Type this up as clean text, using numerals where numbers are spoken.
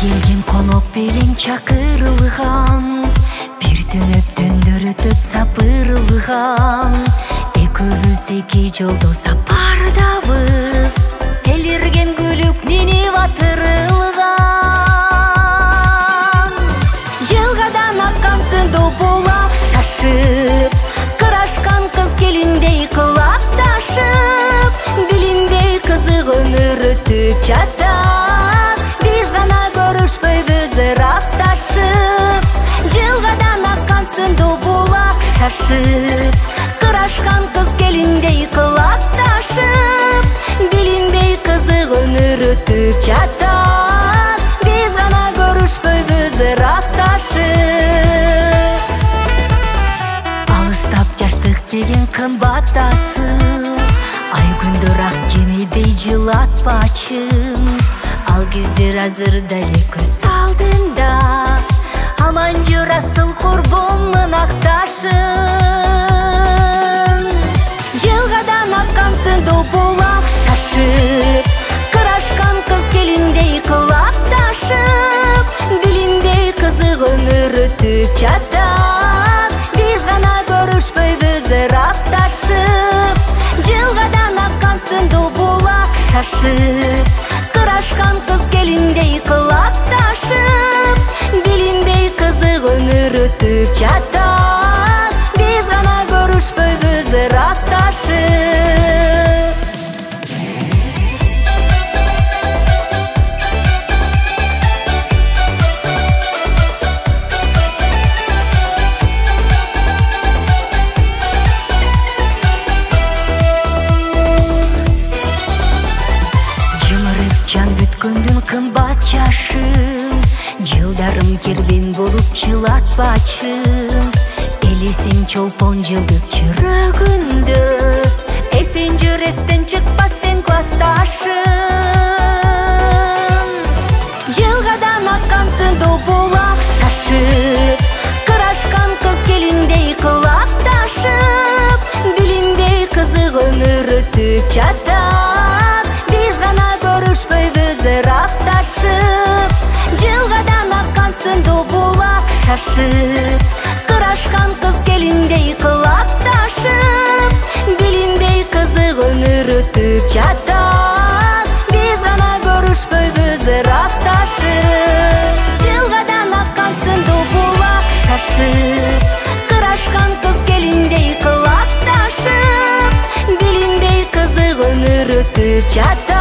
келген конок белең чакырылган, бир түнөптөн өтүп сапырылган. Экөөбүз эки жолдо сапардабыз, элирген күлүп мени батырылган. Жылгадан аккан сынды булак шашып, кырашкан кыз келиндей кылап ташып, билинбей кызык өмүр өтүп жатат. Биз гана көрүшпөйбүз ырапташып, жылгадан аккан сынды булак шашып, кырашкан кыз келиндей кылап ташып, билинбей кызык өмүр өтүп жатат. Биз гана көрүшпөйбүз ырапташып. Алыстап жаштык деген кымбат асыл, ай күндөр ак кемедей жылатпачым. Ал кездер азыр дале көз алдымда, аман жүр асыл курбумдун акташым. Жылгадан аккан сынды булак шашып, кырашкан кыз келиндей кылап ташып, билинбей кызык өмүр өтүп жатат. Биз гана көрүшпөйбүз ырапташып, жылгадан аккан сынды булак шашып, кырашкан кыз келиндей кылап ташып, билинбей кызык өмүр өтүп жатат. Биз гана көрүшпөйбүз ырапташып. Жымырып жан бүткөндүн кымбат жашым, жылдарым кербен болуп жылатпачым. Элесин чолпон жылдыз жүрөгүндө, эсен жүр эстен чыкпас сен классташым. Жылгадан аккан сынды булак шашып, кырашкан кыз келиндей кылап ташып, билинбей кызык өмүр өтүп жатат. Биз гана көрүшпөйбүз ырапташып, жылгадан аккан сынды булак шашып, кырашкан кыз келиндей кылап ташып, билинбей кызык өмүр өтүп жатат. Биз гана көрүшпөйбүз ырапташып. Жылгадан аккан сынды булак шашып, кырашкан кыз келиндей кылап ташып, билинбей кызык өмүр өтүп жатат.